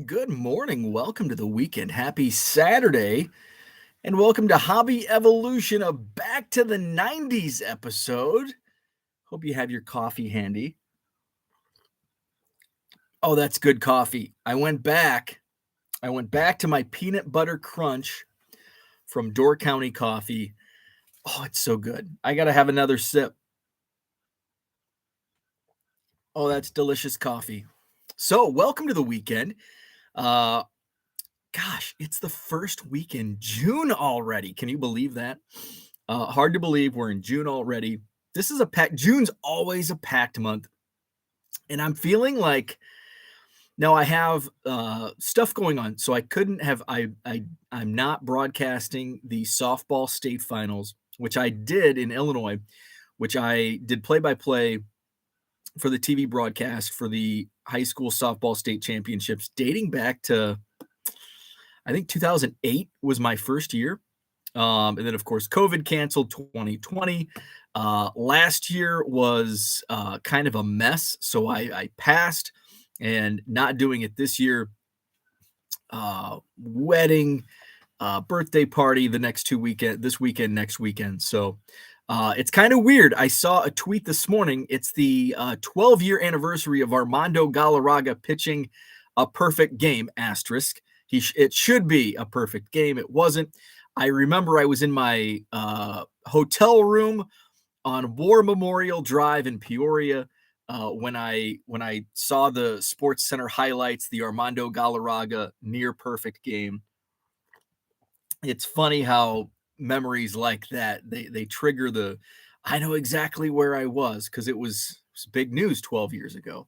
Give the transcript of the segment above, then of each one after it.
Good morning. Welcome to the weekend. Happy Saturday. And welcome to Hobby Evolution, a Back to the 90s episode. Hope you have your coffee handy. Oh, that's good coffee. I went back to my peanut butter crunch from Door County Coffee. Oh, it's so good. I got to have another sip. Oh, that's delicious coffee. So, welcome to the weekend. Gosh, it's the first week in June already. Can you believe that? Hard to believe we're in June already. This is a packed. June's always a packed month, and I'm feeling like now I have stuff going on, so I couldn't have. I'm not broadcasting the softball state finals, which I did in Illinois, which I did play by play for the TV broadcast for the high school softball state championships, dating back to I think 2008 was my first year. And then, of course, COVID canceled 2020. Last year was kind of a mess. So I passed and not doing it this year. Wedding, birthday party this weekend, next weekend. So it's kind of weird. I saw a tweet this morning. It's the 12-year anniversary of Armando Galarraga pitching a perfect game, asterisk. It should be a perfect game. It wasn't. I remember I was in my hotel room on War Memorial Drive in Peoria when I saw the Sports Center highlights, the Armando Galarraga near perfect game. It's funny how memories like that they trigger I know exactly where I was because it was big news 12 years ago.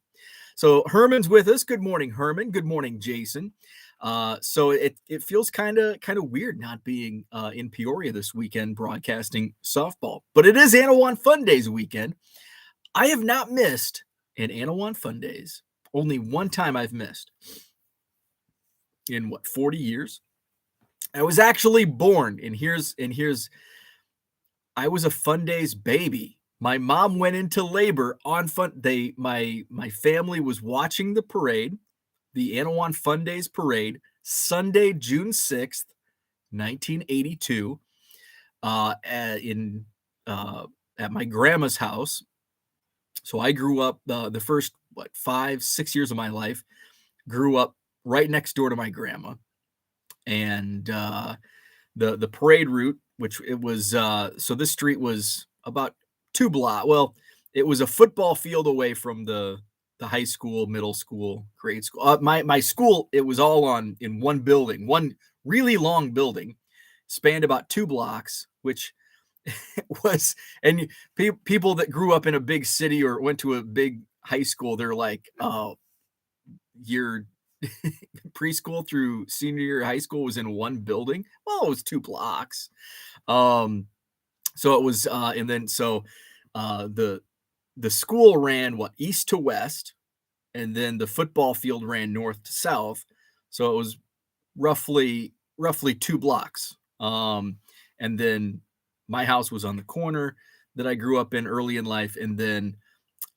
So Herman's with us. Good morning, Herman. Good morning, Jason. So it feels kind of weird not being in Peoria this weekend broadcasting softball, but it is Annawan Fun Days weekend. I have not missed an Annawan Fun Days. Only one time I've missed in 40 years. I was actually born, and here's I was a Fun Days baby. My mom went into labor on my family was watching the parade, the Annawan Fun Days parade, Sunday, June 6th, 1982, at my grandma's house. So I grew up the first 5-6 years of my life, grew up right next door to my grandma, and the parade route, which it was so this street was about 2 blocks. Well, it was a football field away from the high school, middle school, grade school. My school, it was all in one building, one really long building, spanned about 2 blocks, which was, and people that grew up in a big city or went to a big high school, they're like, oh, your preschool through senior year high school was in one building. Well, it was 2 blocks. So it was, and then so the school ran east to west, and then the football field ran north to south. So it was roughly 2 blocks. And then my house was on the corner that I grew up in early in life, and then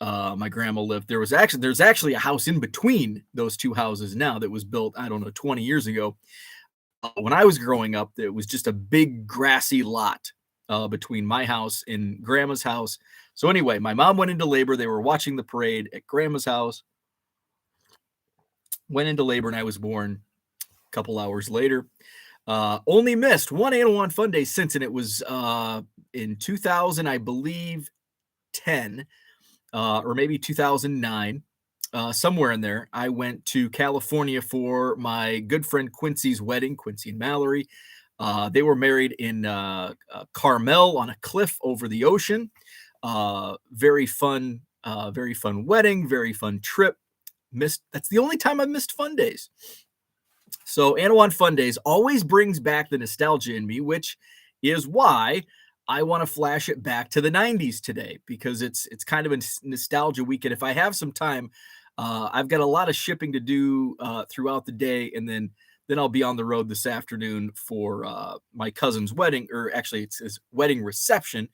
my grandma lived. There's actually a house in between those 2 houses now that was built, I don't know, 20 years ago. When I was growing up, it was just a big grassy lot between my house and grandma's house. So anyway, my mom went into labor. They were watching the parade at grandma's house. Went into labor, and I was born a couple hours later. Only missed one Annawan Fun Day since, and it was in 2000, I believe, 10 or maybe 2009, somewhere in there. I went to California for my good friend Quincy's wedding, Quincy and Mallory. They were married in Carmel on a cliff over the ocean. Very fun wedding, very fun trip. That's the only time I missed Fun Days. So Annawan Fun Days always brings back the nostalgia in me, which is why I want to flash it back to the 90s today, because it's kind of a nostalgia weekend. If I have some time, I've got a lot of shipping to do throughout the day, and then I'll be on the road this afternoon for my cousin's wedding, or actually it's his wedding reception.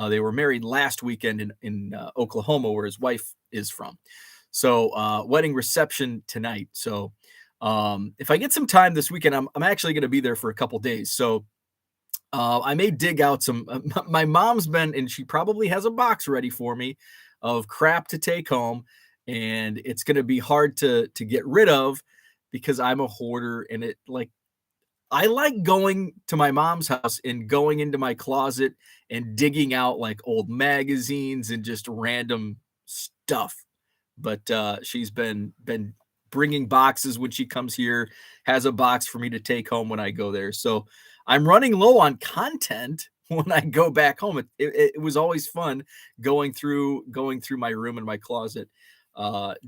They were married last weekend in Oklahoma, where his wife is from. So wedding reception tonight. So If I get some time this weekend, I'm actually going to be there for a couple days. So I may dig out some. My mom's been, and she probably has a box ready for me of crap to take home, and it's going to be hard to get rid of because I'm a hoarder, and it like I like going to my mom's house and going into my closet and digging out like old magazines and just random stuff. But she's been bringing boxes when she comes here, has a box for me to take home when I go there. So I'm running low on content when I go back home. It was always fun going through my room and my closet,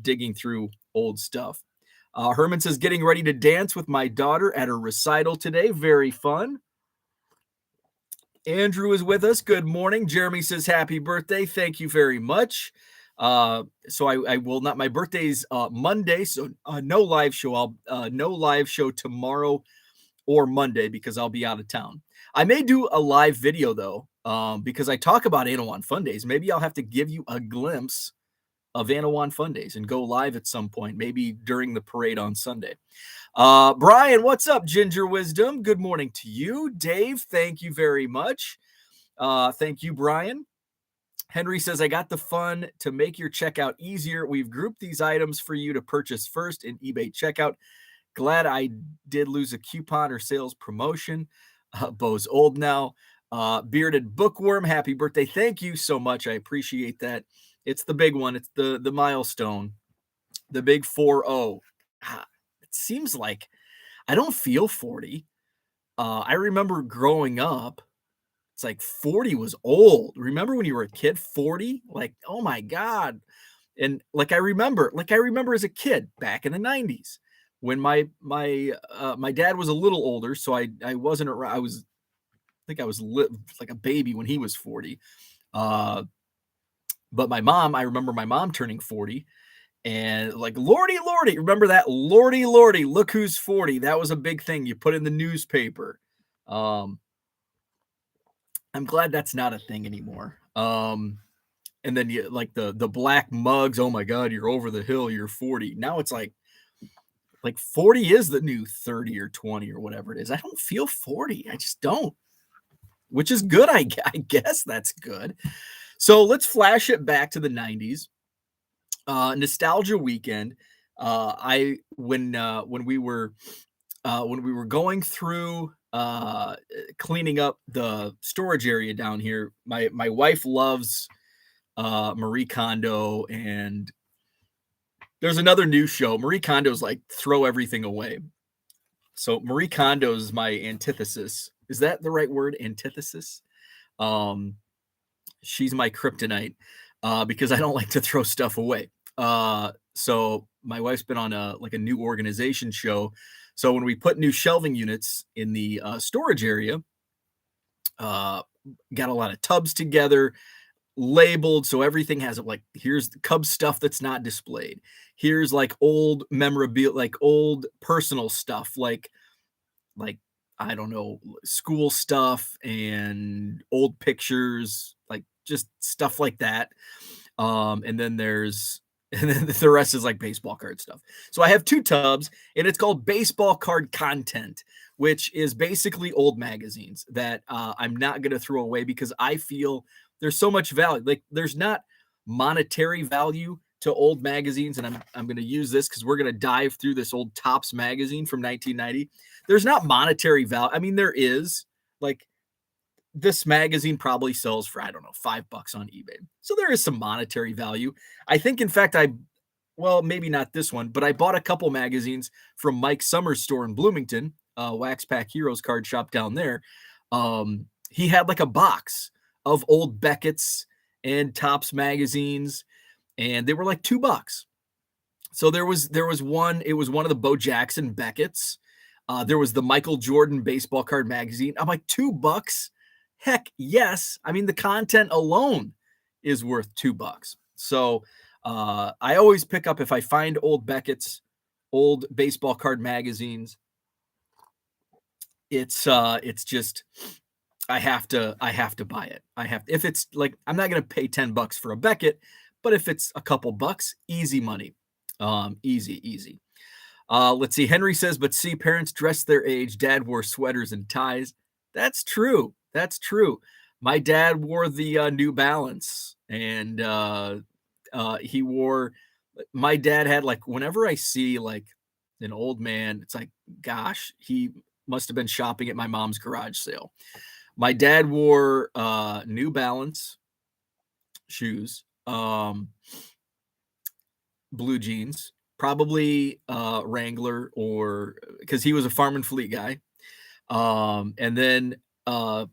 digging through old stuff. Herman says, getting ready to dance with my daughter at her recital today. Very fun. Andrew is with us. Good morning. Jeremy says, happy birthday. Thank you very much. So I will not, my birthday's Monday. So no live show. No live show tomorrow or Monday because I'll be out of town. I may do a live video though, because I talk about Annawan Fun Days. Maybe I'll have to give you a glimpse of Annawan Fun Days and go live at some point, maybe during the parade on Sunday. Brian, what's up, Ginger Wisdom? Good morning to you. Dave, thank you very much. Thank you, Brian. Henry says, I got the fun to make your checkout easier. We've grouped these items for you to purchase first in eBay checkout. Glad I did lose a coupon or sales promotion. Bo's old now. Bearded Bookworm, happy birthday. Thank you so much. I appreciate that. It's the big one. It's the milestone, the big 4-0. It seems like I don't feel 40. I remember growing up, it's like 40 was old. Remember when you were a kid, 40? Like, oh my God. And like I remember as a kid back in the 90s when my dad was a little older, so I wasn't around. I think I was like a baby when he was 40. But I remember my mom turning 40 and like, Lordy, Lordy, remember that? Lordy, Lordy, look who's 40. That was a big thing. You put in the newspaper. I'm glad that's not a thing anymore. And then you like the black mugs. Oh my God, you're over the hill. You're 40. Now it's like 40 is the new 30 or 20 or whatever it is. I don't feel 40. I just don't, which is good. I guess that's good. So let's flash it back to the 90s. Nostalgia weekend. When we were going through cleaning up the storage area down here, my wife loves Marie Kondo, and there's another new show. Marie Kondo's like throw everything away. So Marie Kondo is my antithesis. Is that the right word? Antithesis? She's my kryptonite because I don't like to throw stuff away. So my wife's been on a new organization show. So when we put new shelving units in the storage area, got a lot of tubs together, labeled. So everything has like, here's the Cubs stuff that's not displayed. Here's like old memorabilia, like old personal stuff, like I don't know, school stuff and old pictures, like just stuff like that. And then the rest is like baseball card stuff. So I have 2 tubs, and it's called baseball card content, which is basically old magazines that I'm not going to throw away because I feel there's so much value. Like there's not monetary value to old magazines, and I'm going to use this because we're going to dive through this old Topps magazine from 1990. There's not monetary value. I mean, there is. Like this magazine probably sells for, I don't know, $5 on eBay. So there is some monetary value. I think, in fact, well, maybe not this one, but I bought a couple magazines from Mike Summers' store in Bloomington, Wax Pack Heroes card shop down there. He had like a box of old Beckett's and Topps magazines, and they were like $2. So there was one, it was one of the Bo Jackson Beckett's. There was the Michael Jordan baseball card magazine. I'm like, $2? Heck yes. I mean, the content alone is worth $2. So I always pick up, if I find old Beckett's, old baseball card magazines, it's just, I have to buy it. If it's like, I'm not going to pay $10 for a Beckett, but if it's a couple bucks, easy money. Easy. Let's see. Henry says, but see, parents dressed their age. Dad wore sweaters and ties. That's true. That's true. My dad wore the New Balance, and he wore. My dad had like whenever I see like an old man, it's like, gosh, he must have been shopping at my mom's garage sale. My dad wore New Balance shoes, blue jeans, probably Wrangler, or because he was a Farm and Fleet guy. And then a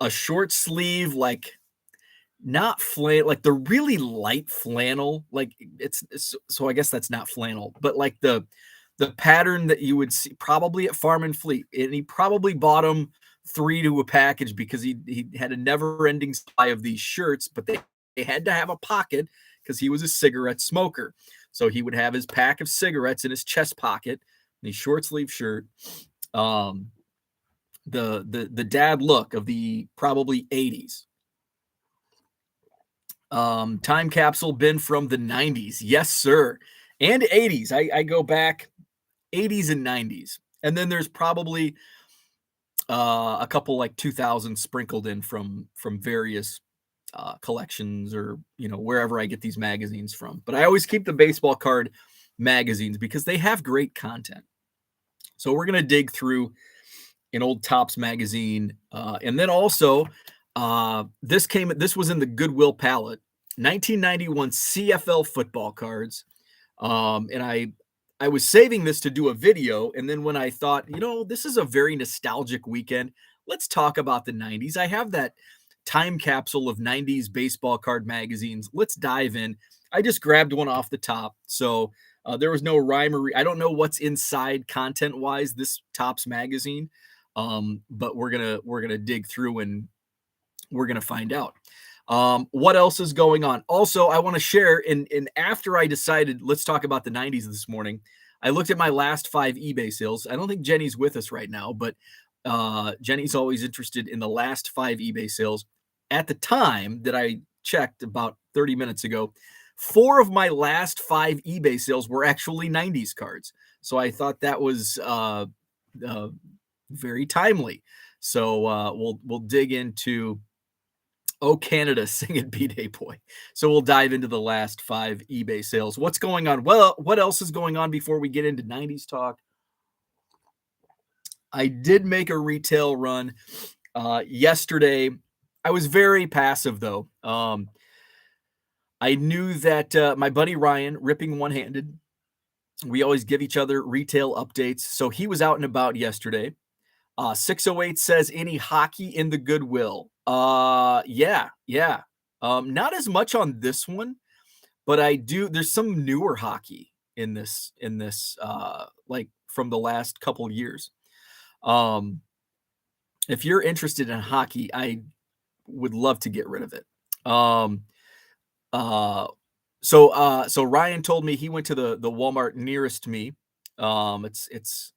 short sleeve, like not flannel, like the really light flannel, like it's so I guess that's not flannel, but like the pattern that you would see probably at Farm and Fleet. And he probably bought them 3 to a package because he had a never-ending supply of these shirts, but they had to have a pocket because he was a cigarette smoker. So he would have his pack of cigarettes in his chest pocket, and his short sleeve shirt. The dad look of the probably 80s. Time capsule bin from the 90s. Yes, sir. And 80s. I go back 80s and 90s. And then there's probably a couple like 2000 sprinkled in from various collections, or wherever I get these magazines from. But I always keep the baseball card magazines because they have great content. So we're gonna dig through an old Topps magazine, and then also this was in the Goodwill palette, 1991 CFL football cards, and I was saving this to do a video, and then when I thought, this is a very nostalgic weekend, let's talk about the 90s. I have that time capsule of 90s baseball card magazines. Let's dive in. I just grabbed one off the top, so there was no rhyme or I don't know what's inside content wise this Topps magazine, but we're gonna dig through and we're gonna find out what else is going on. Also, I want to share, in after I decided let's talk about the 90s this morning, I looked at my last 5 eBay sales. I don't think Jenny's with us right now, but Jenny's always interested in the last 5 eBay sales. At the time that I checked about 30 minutes ago, 4 of my last 5 eBay sales were actually 90s cards. So I thought that was very timely. So we'll dig into Oh Canada, sing it, B-Day Boy. So we'll dive into the last 5 eBay sales. What's going on? Well, what else is going on before we get into 90s talk? I did make a retail run yesterday. I was very passive though. I knew that my buddy Ryan, ripping one-handed, we always give each other retail updates. So he was out and about yesterday. 608 says, any hockey in the Goodwill? Yeah. Not as much on this one, but I do. There's some newer hockey in this, like from the last couple years. If you're interested in hockey, I would love to get rid of it. So Ryan told me he went to the Walmart nearest me. It's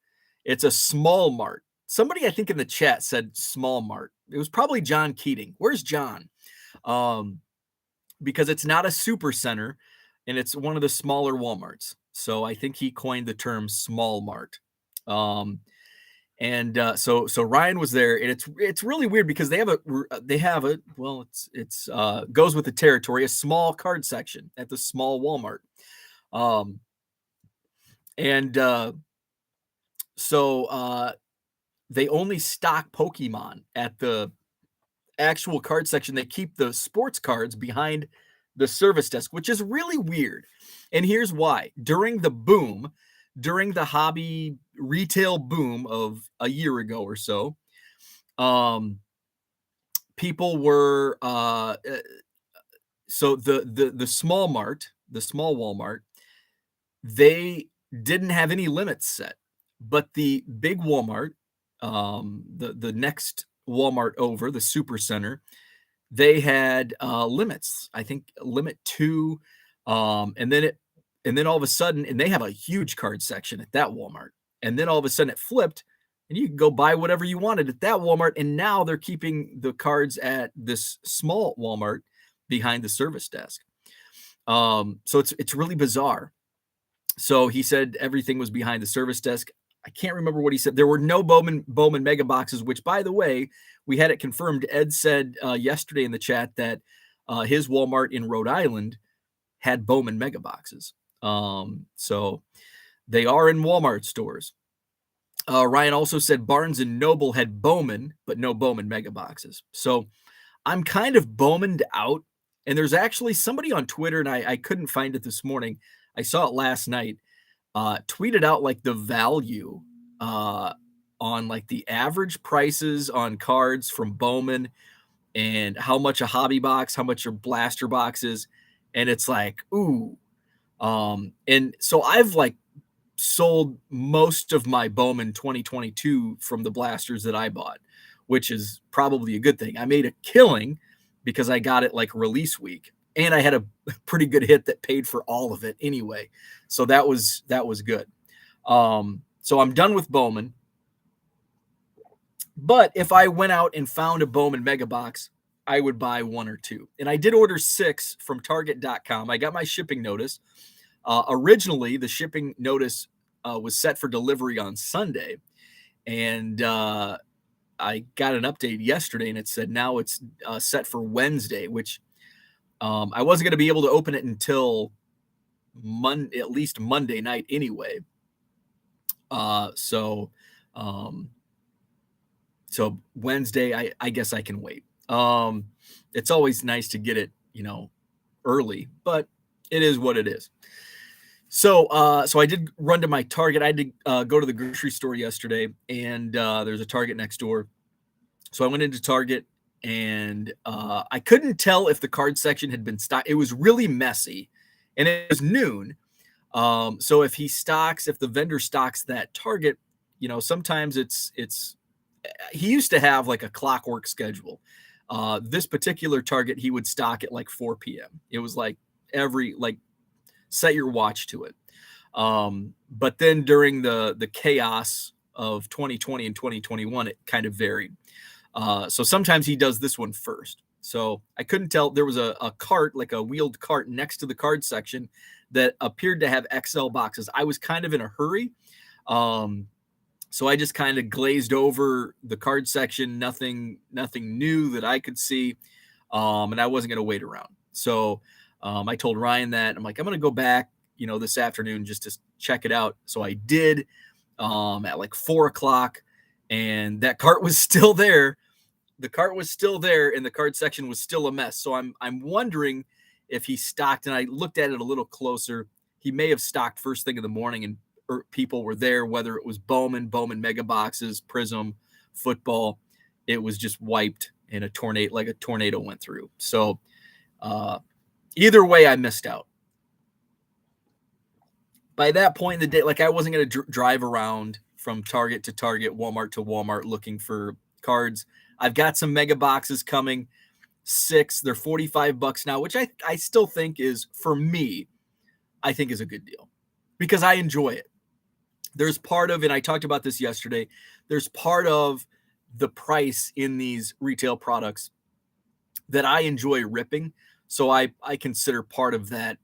a small mart. Somebody I think in the chat said small mart. It was probably John Keating. Where's John? Because it's not a super center and it's one of the smaller Walmarts. So I think he coined the term small mart. So Ryan was there, and it's really weird because they have a well, it's goes with the territory, a small card section at the small Walmart. So they only stock Pokemon at the actual card section. They keep the sports cards behind the service desk, which is really weird. And here's why. During the hobby retail boom of a year ago or so, people were so the small Walmart, they didn't have any limits set, but the big Walmart, the next Walmart over, the super center, they had limits. I think limit 2, and then all of a sudden, and they have a huge card section at that Walmart. And then all of a sudden it flipped and you can go buy whatever you wanted at that Walmart. And now they're keeping the cards at this small Walmart behind the service desk. So it's really bizarre. So he said everything was behind the service desk. I can't remember what he said. There were no Bowman mega boxes, which, by the way, we had it confirmed. Ed said yesterday in the chat that his Walmart in Rhode Island had Bowman mega boxes. So they are in Walmart stores. Ryan also said Barnes and Noble had Bowman, but no Bowman mega boxes. So I'm kind of Bowmaned out. And there's actually somebody on Twitter, and I couldn't find it this morning. I saw it last night. Tweeted out like the value on like the average prices on cards from Bowman and how much a hobby box, how much your blaster box is. And it's like, ooh. And so I've like sold most of my Bowman 2022 from the blasters that I bought, which is probably a good thing. I made a killing because I got it like release week, and I had a pretty good hit that paid for all of it anyway. So that was good. So I'm done with Bowman. But if I went out and found a Bowman mega box, I would buy one or two. And I did order 6 from Target.com. I got my shipping notice. Originally, the shipping notice was set for delivery on Sunday. And I got an update yesterday, and it said now it's set for Wednesday, which I wasn't going to be able to open it until at least Monday night anyway. So Wednesday, I guess I can wait. It's always nice to get it, early, but it is what it is. So I did run to my Target. I had to go to the grocery store yesterday, and there's a Target next door. So I went into Target, and I couldn't tell if the card section had been stocked. It was really messy, and it was noon. So if the vendor stocks that Target, sometimes it's he used to have like a clockwork schedule. This particular Target, he would stock at like 4 p.m. It was like set your watch to it. But then during the chaos of 2020 and 2021, it kind of varied. So sometimes he does this one first. So I couldn't tell. There was a cart, like a wheeled cart next to the card section that appeared to have XL boxes. I was kind of in a hurry. So I just kind of glazed over the card section, nothing new that I could see. And I wasn't going to wait around. So I told Ryan that. I'm like, I'm going to go back, this afternoon just to check it out. So I did at like 4 o'clock, and that cart was still there. The cart was still there, and the card section was still a mess. So I'm wondering if he stocked, and I looked at it a little closer. He may have stocked first thing in the morning, and people were there, whether it was Bowman mega boxes, Prism, football. It was just wiped in a tornado went through. So either way, I missed out. By that point in the day, like I wasn't going to drive around from Target to Target, Walmart to Walmart looking for cards. I've got some mega boxes coming. 6, they're $45 now, which I still think is, for me, I think is a good deal because I enjoy it. There's part of, and I talked about this yesterday, there's part of the price in these retail products that I enjoy ripping. So I consider part of that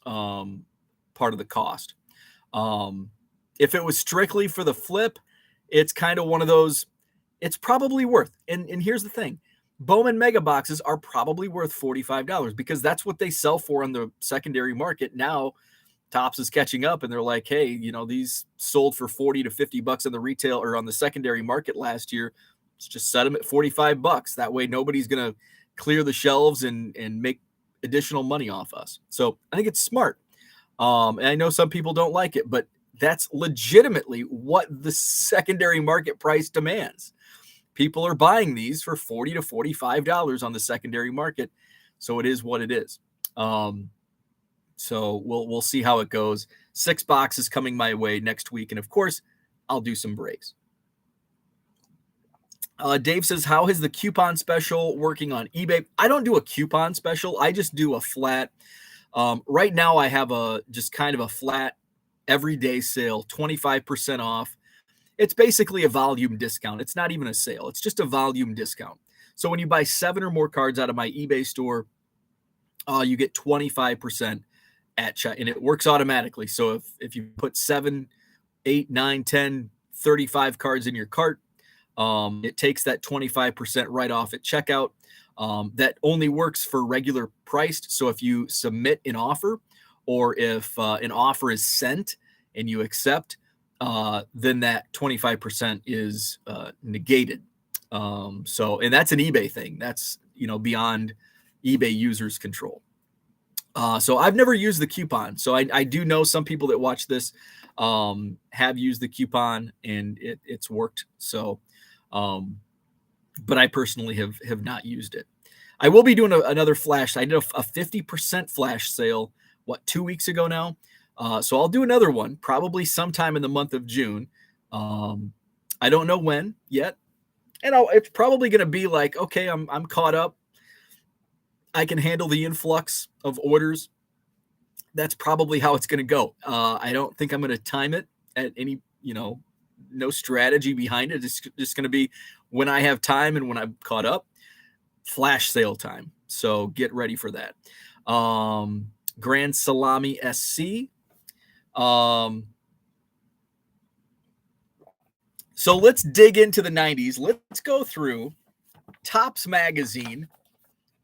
part of the cost. If it was strictly for the flip, it's kind of one of those, it's probably worth. And here's the thing. Bowman mega boxes are probably worth $45 because that's what they sell for on the secondary market. Now Topps is catching up, and they're like, hey, these sold for $40 to $50 on the retail or on the secondary market last year. Let's just set them at $45. That way nobody's going to clear the shelves and make additional money off us. So I think it's smart. And I know some people don't like it, but that's legitimately what the secondary market price demands. People are buying these for $40 to $45 on the secondary market. So it is what it is. So we'll see how it goes. 6 boxes coming my way next week. And of course, I'll do some breaks. Dave says, how is the coupon special working on eBay? I don't do a coupon special. I just do a flat. Right now I have just kind of a flat everyday sale, 25% off. It's basically a volume discount. It's not even a sale. It's just a volume discount. So when you buy 7 or more cards out of my eBay store, you get 25% at check, and it works automatically. So if you put 7, 8, 9, 10, 35 cards in your cart, it takes that 25% right off at checkout. That only works for regular priced. So if you submit an offer, or if an offer is sent and you accept, then that 25% is negated. And that's an eBay thing. That's, beyond eBay users' control. So I've never used the coupon. So I do know some people that watch this have used the coupon, and it's worked. So, but I personally have not used it. I will be doing another flash. I did a 50% flash sale, 2 weeks ago now. So I'll do another one probably sometime in the month of June. I don't know when yet. And it's probably going to be like, okay, I'm caught up. I can handle the influx of orders. That's probably how it's going to go. I don't think I'm going to time it at any, no strategy behind it. It's just going to be when I have time and when I'm caught up. Flash sale time. So get ready for that. Grand Salami SC. So let's dig into the 90s. Let's go through Topps magazine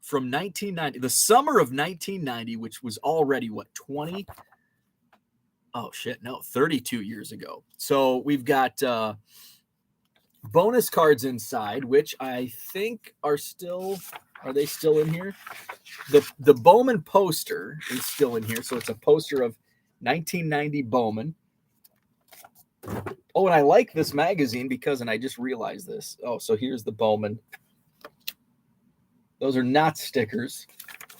from 1990, the summer of 1990, which was already 32 years ago. So we've got bonus cards inside, which I think are they still in here? The Bowman poster is still in here. So it's a poster of 1990 Bowman. Oh, and I like this magazine because, and I just realized this. Oh, so here's the Bowman. Those are not stickers.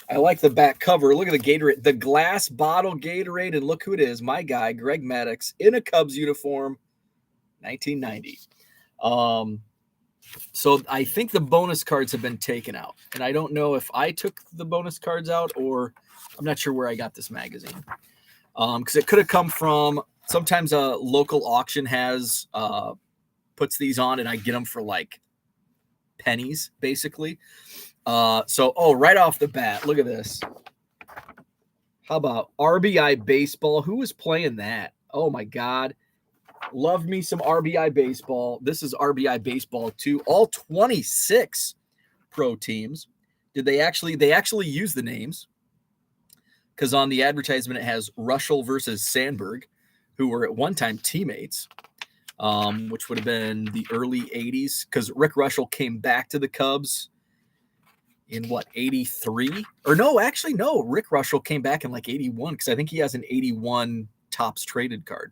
I like the back cover. Look at the Gatorade, the glass bottle Gatorade, and look who it is. My guy, Greg Maddux, in a Cubs uniform, 1990. So I think the bonus cards have been taken out. And I don't know if I took the bonus cards out, or I'm not sure where I got this magazine. Because it could have come from, sometimes a local auction has puts these on, and I get them for like pennies, basically. Right off the bat, look at this. How about RBI Baseball? Who was playing that? Oh my God. Love me some RBI Baseball. This is RBI Baseball 2. All 26 pro teams. They actually use the names, because on the advertisement it has Russell versus Sandberg, who were at one time teammates, which would have been the early 80s, because Rick Russell came back to the Cubs in 83? Or no, actually, no. Rick Russell came back in 81, because I think he has an 81 Topps traded card.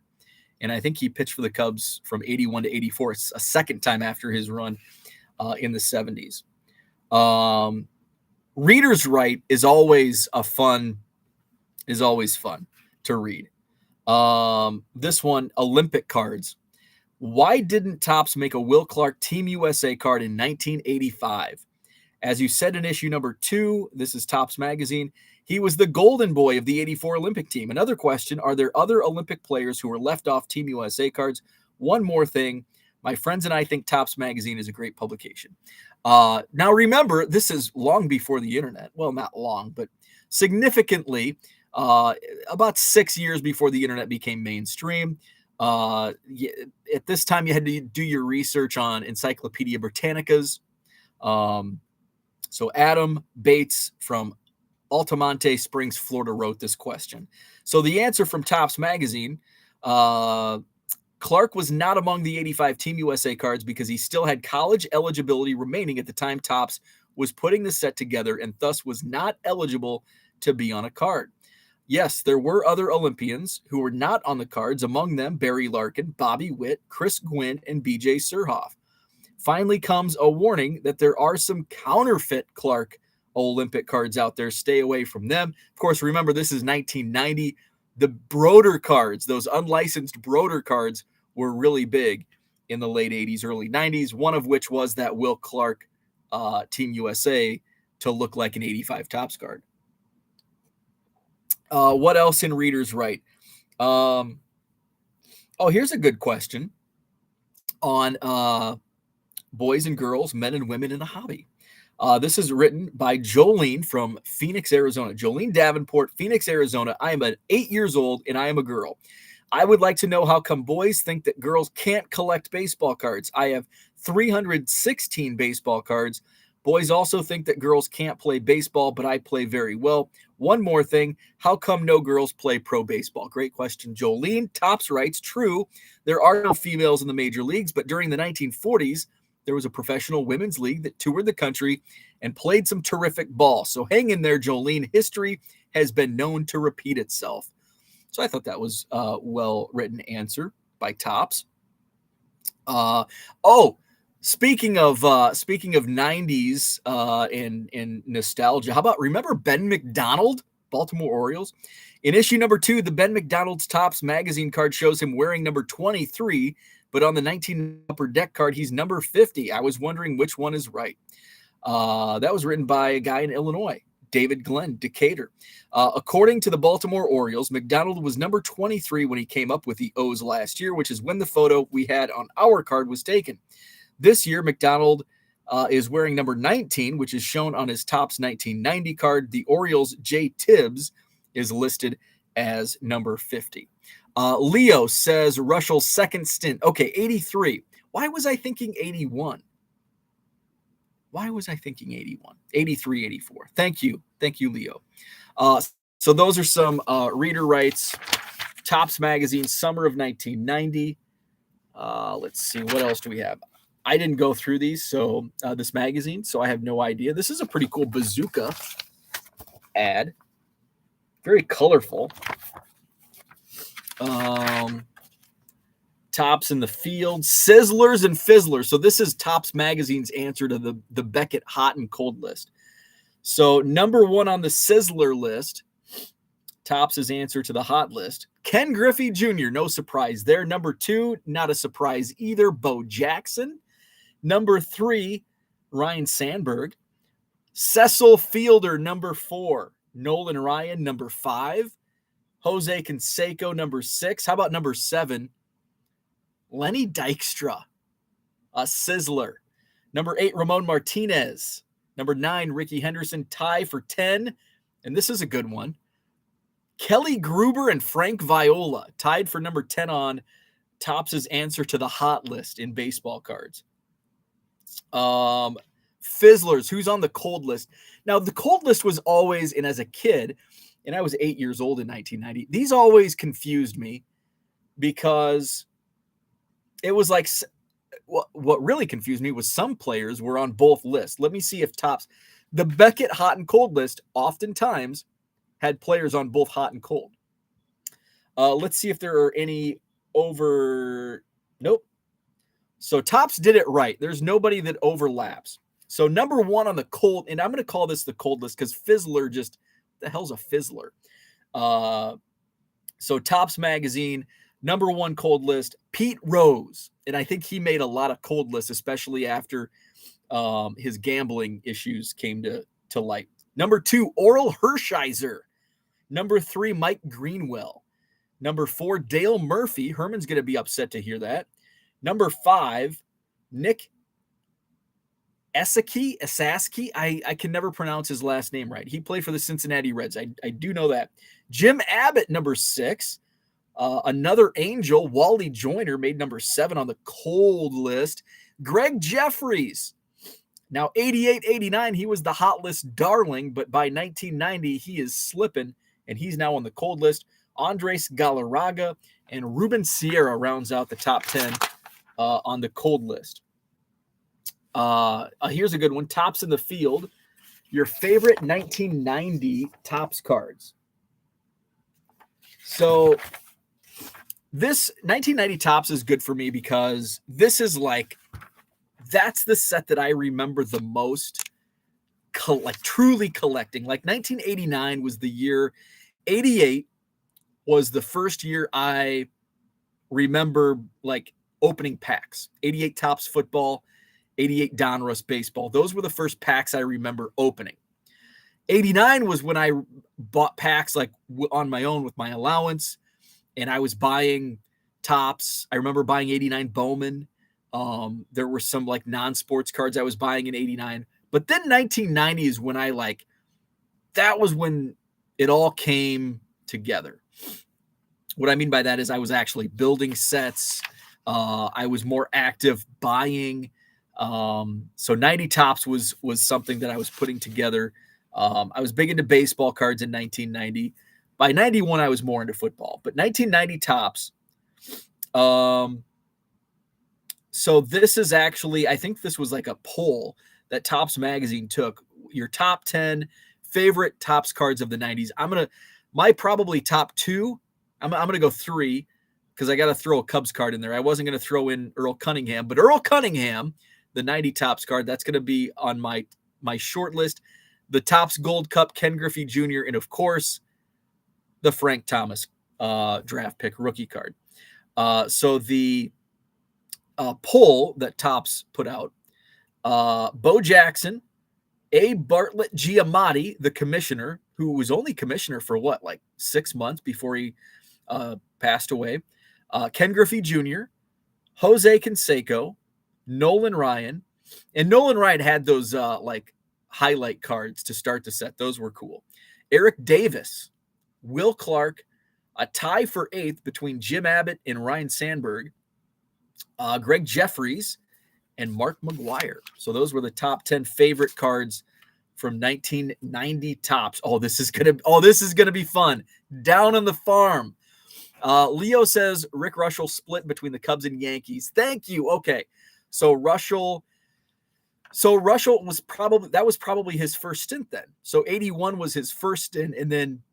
And I think he pitched for the Cubs from 81 to 84. It's a second time after his run in the 70s. Reader's Right is always fun to read. This one, Olympic cards. Why didn't Topps make a Will Clark Team USA card in 1985? As you said in issue number 2, this is Topps magazine, he was the golden boy of the 84 Olympic team. Another question, are there other Olympic players who were left off Team USA cards? One more thing, my friends and I think Topps magazine is a great publication. Now remember, this is long before the internet. Well, not long, but significantly about 6 years before the internet became mainstream. At this time, you had to do your research on Encyclopedia Britannicas. So Adam Bates from Altamonte Springs, Florida, wrote this question. So the answer from Topps magazine, Clark was not among the 85 Team USA cards because he still had college eligibility remaining at the time Topps was putting the set together, and thus was not eligible to be on a card. Yes, there were other Olympians who were not on the cards, among them Barry Larkin, Bobby Witt, Chris Gwynn, and B.J. Surhoff. Finally comes a warning that there are some counterfeit Clark Olympic cards out there. Stay away from them. Of course, remember, this is 1990. The Broder cards, those unlicensed Broder cards, were really big in the late 80s, early 90s, one of which was that Will Clark Team USA to look like an 85 Topps card. What else in Reader's Right? Here's a good question on boys and girls, men and women in the hobby. This is written by Jolene from Phoenix, Arizona. Jolene Davenport, Phoenix, Arizona. I am 8 years old and I am a girl. I would like to know how come boys think that girls can't collect baseball cards. I have 316 baseball cards. Boys also think that girls can't play baseball, but I play very well. One more thing, how come no girls play pro baseball? Great question, Jolene. Tops writes, true, there are no females in the major leagues, but during the 1940s, there was a professional women's league that toured the country and played some terrific ball. So hang in there, Jolene. History has been known to repeat itself. So I thought that was a well-written answer by Tops. Speaking of 90s and nostalgia, how about remember Ben McDonald, Baltimore Orioles? In issue number 2, the Ben McDonald's Tops magazine card shows him wearing number 23, but on the 19 upper deck card, he's number 50. I was wondering which one is right. That was written by a guy in Illinois, David Glenn, Decatur. According to the Baltimore Orioles, McDonald was number 23 when he came up with the O's last year, which is when the photo we had on our card was taken. This year, McDonald is wearing number 19, which is shown on his Topps 1990 card. The Orioles' Jay Tibbs is listed as number 50. Leo says Russell's second stint. Okay, 83. Why was I thinking 81? Why was I thinking 81? 83, 84. Thank you. Thank you, Leo. So those are some reader writes. Topps Magazine, summer of 1990. Let's see. What else do we have? I didn't go through these, so this magazine, so I have no idea. This is a pretty cool bazooka ad. Very colorful. Tops in the field, Sizzlers and Fizzlers. So this is Topps Magazine's answer to the Beckett hot and cold list. So number 1 on the Sizzler list, Topps' answer to the hot list, Ken Griffey Jr., no surprise there. Number 2, not a surprise either, Bo Jackson. Number 3, Ryan Sandberg. Cecil Fielder, number 4. Nolan Ryan, number 5. Jose Canseco, number 6. How about number 7? Lenny Dykstra, a Sizzler. Number 8, Ramon Martinez. Number 9, Ricky Henderson, tie for 10. And this is a good one. Kelly Gruber and Frank Viola, tied for number 10 on Topps' answer to the hot list in baseball cards. Fizzlers, who's on the cold list? Now, the cold list was always, and as a kid, and I was 8 years old in 1990, these always confused me because it was like, what really confused me was some players were on both lists. Let me see if Topps, the Beckett hot and cold list oftentimes had players on both hot and cold. Let's see if there are any over. Nope. So Topps did it right. There's nobody that overlaps. So number 1 on the cold, and I'm going to call this the cold list because Fizzler just, the hell's a Fizzler? So Topps Magazine, number 1 cold list, Pete Rose. And I think he made a lot of cold lists, especially after his gambling issues came to light. Number 2, Oral Hershiser. Number 3, Mike Greenwell. Number 4, Dale Murphy. Herman's going to be upset to hear that. Number 5, Nick Esaski. I can never pronounce his last name right. He played for the Cincinnati Reds. I do know that. Jim Abbott, number 6. Another Angel, Wally Joyner, made number 7 on the cold list. Greg Jeffries. Now, 88, 89, he was the hot list darling, but by 1990, he is slipping, and he's now on the cold list. Andres Galarraga and Ruben Sierra rounds out the top 10 on the cold list. Here's a good one. Topps in the field. Your favorite 1990 Topps cards. So this 1990 Topps is good for me because this is like, that's the set that I remember the most, truly collecting. Like 1989 was the year. 88 was the first year I remember like opening packs. 88 Topps football, 88 Donruss baseball. Those were the first packs I remember opening. 89 was when I bought packs like on my own with my allowance, and I was buying Topps. I remember buying 89 Bowman. There were some like non-sports cards I was buying in 89. But then 1990 is when that was when it all came together. What I mean by that is I was actually building sets. I was more active buying. So 90 Tops was something that I was putting together. I was big into baseball cards in 1990. By 91, I was more into football. But 1990 Tops. So this is actually, I think this was like a poll that Topps magazine took. Your top 10 favorite Topps cards of the 90s. My probably top 2. I'm going to go 3 because I got to throw a Cubs card in there. I wasn't going to throw in Earl Cunningham, but Earl Cunningham, the 90 Topps card, that's going to be on my short list. The Topps Gold Cup, Ken Griffey Jr., and of course, the Frank Thomas draft pick rookie card. So the poll that Topps put out, Bo Jackson, A. Bartlett Giamatti, the commissioner, who was only commissioner for 6 months before he passed away, Ken Griffey Jr., Jose Canseco, Nolan Ryan, and Nolan Ryan had those highlight cards to start the set. Those were cool. Eric Davis, Will Clark, a tie for 8th between Jim Abbott and Ryan Sandberg, Greg Jeffries, and Mark McGuire. So those were the top 10 favorite cards from 1990 Topps. This is gonna be fun. Down on the farm. Leo says Rick Russell split between the Cubs and Yankees. Thank you. Okay, so Russell was probably his first stint then. So 81 was his first stint, and then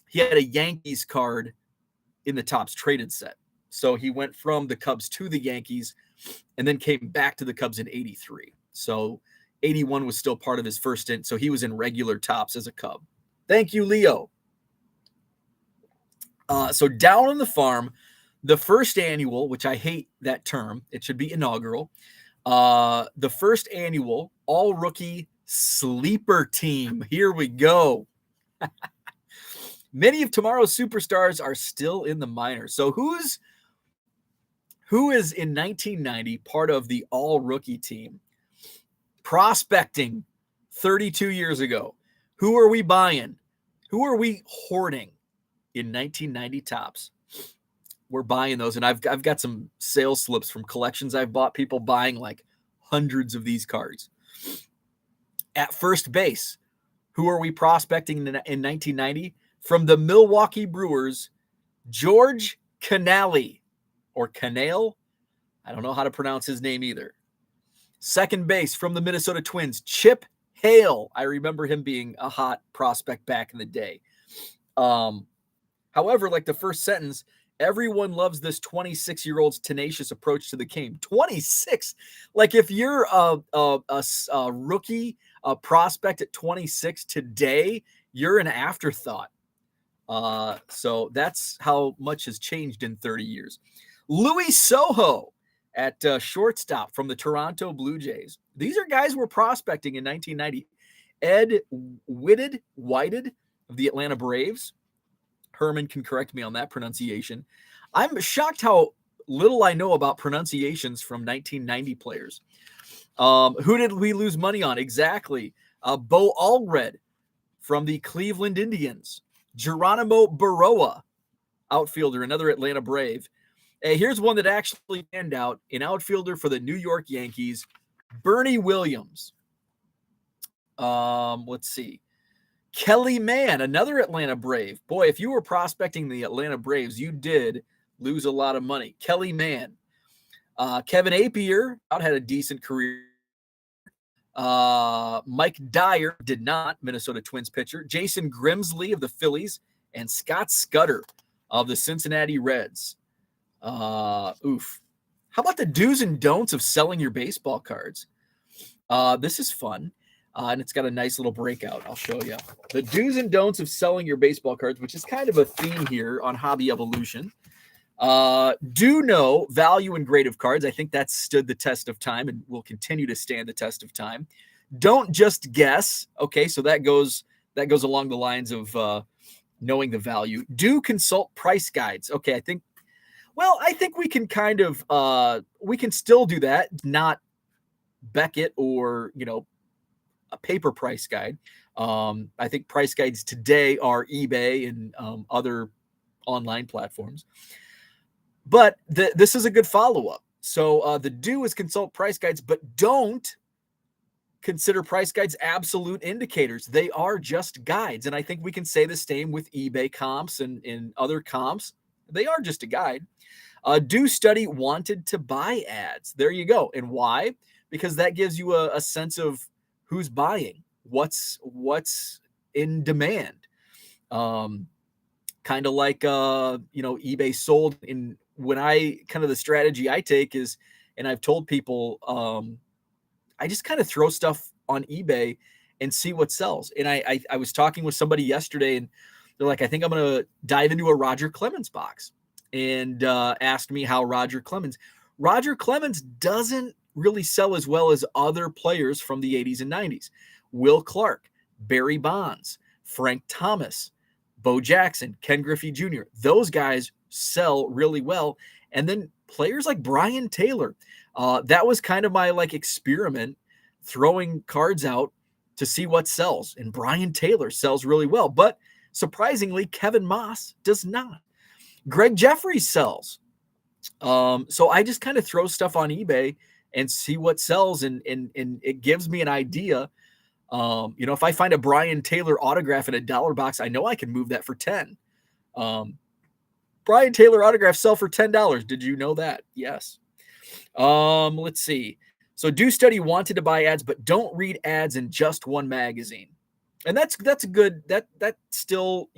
he had a Yankees card in the Topps traded set. So he went from the Cubs to the Yankees and then came back to the Cubs in 83. So 81 was still part of his first stint. So he was in regular Topps as a Cub. Thank you, Leo. So down on the farm, the first annual, which I hate that term, it should be inaugural. The first annual all rookie sleeper team. Here we go. Many of tomorrow's superstars are still in the minors. So who is in 1990 part of the all rookie team? Prospecting 32 years ago. Who are we buying? Who are we hoarding in 1990 Topps? We're buying those, and I've got some sales slips from collections I've bought, people buying like hundreds of these cards. At first base, who are we prospecting in 1990? From the Milwaukee Brewers, George Canale, or Canale. I don't know how to pronounce his name either. Second base, from the Minnesota Twins, Chip Hale. I remember him being a hot prospect back in the day. However, like the first sentence, everyone loves this 26-year-old's tenacious approach to the game. 26? Like if you're a rookie, a prospect at 26 today, you're an afterthought. So that's how much has changed in 30 years. Louis Soho at shortstop from the Toronto Blue Jays. These are guys we're prospecting in 1990. Ed Whited of the Atlanta Braves. Herman can correct me on that pronunciation. I'm shocked how little I know about pronunciations from 1990 players. Who did we lose money on? Exactly. Bo Allred from the Cleveland Indians. Geronimo Baroa, outfielder, another Atlanta Brave. Here's one that actually panned out, an outfielder for the New York Yankees, Bernie Williams. Let's see. Kelly Mann, another Atlanta Brave. Boy, if you were prospecting the Atlanta Braves, you did lose a lot of money. Kelly Mann. Kevin Apier had a decent career. Mike Dyer did not, Minnesota Twins pitcher. Jason Grimsley of the Phillies, and Scott Scudder of the Cincinnati Reds. How about the do's and don'ts of selling your baseball cards? This is fun. And it's got a nice little breakout. I'll show you. The do's and don'ts of selling your baseball cards, which is kind of a theme here on Hobby Evolution. Do know value and grade of cards. I think that's stood the test of time and will continue to stand the test of time. Don't just guess. Okay, so that goes along the lines of knowing the value. Do consult price guides. Okay, I think we can kind of we can still do that, not Beckett or a paper price guide. I think price guides today are eBay and other online platforms. But this is a good follow-up. So the do is consult price guides, but don't consider price guides absolute indicators. They are just guides. And I think we can say the same with eBay comps and other comps. They are just a guide. Do study wanted to buy ads. There you go. And why? Because that gives you a sense of who's buying, what's in demand. Kind of like eBay sold. In when I kind of the strategy I take is, and I've told people, I just kind of throw stuff on eBay and see what sells. And I was talking with somebody yesterday, and they're like, I think I'm going to dive into a Roger Clemens box, and asked me how Roger Clemens doesn't really sell as well as other players from the 80s and 90s. Will Clark, Barry Bonds, Frank Thomas, Bo Jackson, Ken Griffey Jr. Those guys sell really well. And then players like Brian Taylor. That was kind of my experiment, throwing cards out to see what sells. And Brian Taylor sells really well. But surprisingly, Kevin Moss does not. Greg Jeffries sells. So I just kind of throw stuff on eBay and see what sells. And it gives me an idea. If I find a Brian Taylor autograph in a dollar box, I know I can move that for 10. Brian Taylor autographs sell for $10. Did you know that? Yes. Let's see. So do study wanted to buy ads, but don't read ads in just one magazine. And that's good. That still,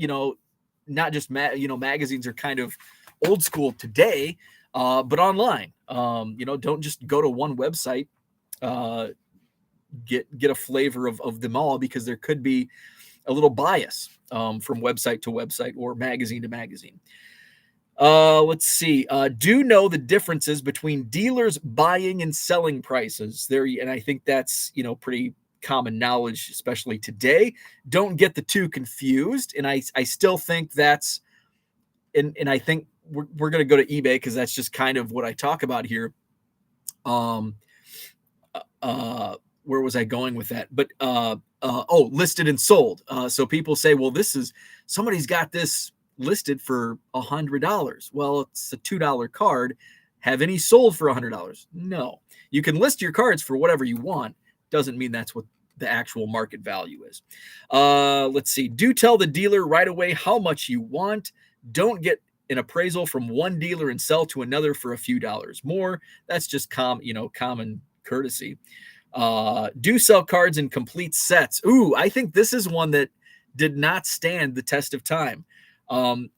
not just magazines are kind of old school today, but online. Don't just go to one website. Get a flavor of them all, because there could be a little bias from website to website or magazine to magazine. Let's see. Do know the differences between dealers' buying and selling prices there, and I think that's pretty common knowledge, especially today. Don't get the two confused, and I still think that's, and I think we're going to go to eBay because that's just kind of what I talk about here. Where was I going with that? But listed and sold. So people say, well, somebody's got this listed for $100. Well, it's a $2 card. Have any sold for $100? No. You can list your cards for whatever you want. Doesn't mean that's what the actual market value is. Let's see. Do tell the dealer right away how much you want. Don't get an appraisal from one dealer and sell to another for a few dollars more. That's just common courtesy. Do sell cards in complete sets. Ooh, I think this is one that did not stand the test of time.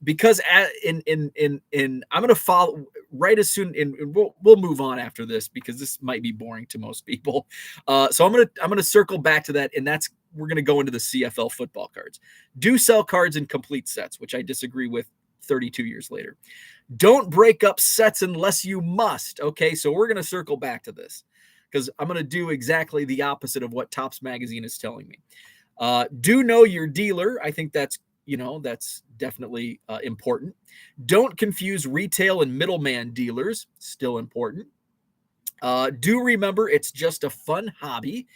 Because I'm going to follow right as soon, and we'll move on after this because this might be boring to most people. So I'm going to circle back to that, and we're going to go into the CFL football cards. Do sell cards in complete sets, which I disagree with 32 years later. Don't break up sets unless you must. Okay, so we're going to circle back to this because I'm going to do exactly the opposite of what Topps Magazine is telling me. Do know your dealer. I think that's definitely important. Don't confuse retail and middleman dealers. Still important. Do remember it's just a fun hobby.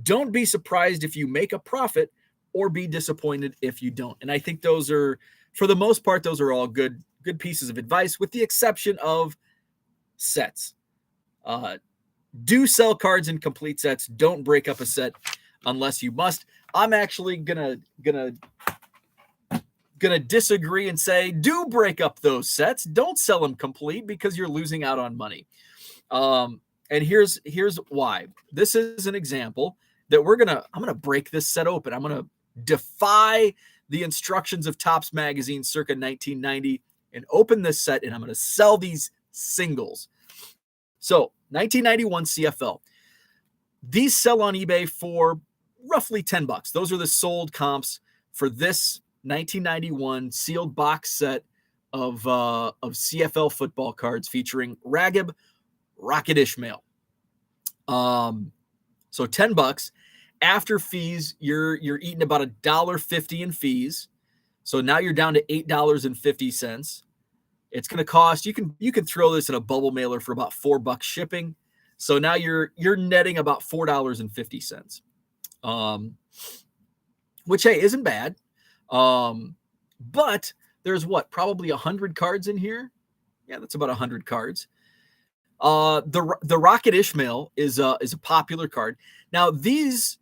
Don't be surprised if you make a profit or be disappointed if you don't. And I think those are, for the most part, those are all good pieces of advice, with the exception of sets. Do sell cards in complete sets. Don't break up a set unless you must. I'm actually gonna disagree and say, do break up those sets. Don't sell them complete because you're losing out on money. And here's why. This is an example that I'm gonna break this set open. I'm gonna defy the instructions of Topps Magazine circa 1990 and open this set, and I'm gonna sell these singles. So 1991 CFL. These sell on eBay for roughly $10. Those are the sold comps for this 1991 sealed box set of CFL football cards featuring Raghib, Rocket Ismail. So $10 after fees, you're eating about $1.50 in fees. So now you're down to $8.50. It's going to cost, you can throw this in a bubble mailer for about $4 shipping. So now you're netting about $4.50. which, hey, isn't bad. But there's probably 100 cards in here. Yeah, that's about 100 cards. The Rocket Ismail is a popular card. Now, these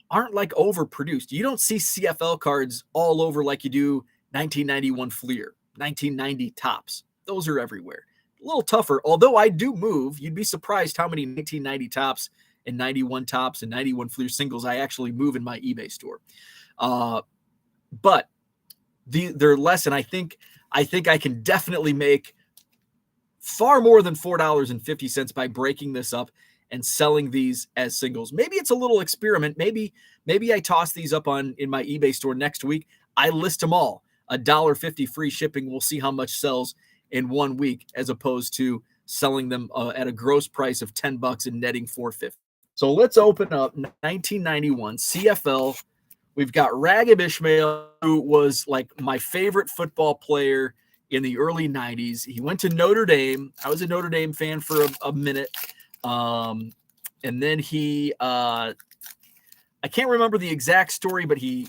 aren't like overproduced. You don't see CFL cards all over like you do 1991 Fleer, 1990 Tops. Those are everywhere. A little tougher, although I do move. You'd be surprised how many 1990 Tops and 91 Tops and 91 Fleer singles I actually move in my eBay store. But they're less, and I think I can definitely make far more than $4.50 by breaking this up and selling these as singles. Maybe it's a little experiment. Maybe I toss these up in my eBay store next week. I list them all. $1.50 free shipping. We'll see how much sells in 1 week, as opposed to selling them at a gross price of $10 and netting $4.50. So let's open up 1991 CFL. We've got Raghib Ismail, who was like my favorite football player in the early 90s. He went to Notre Dame. I was a Notre Dame fan for a minute. And then he, I can't remember the exact story, but he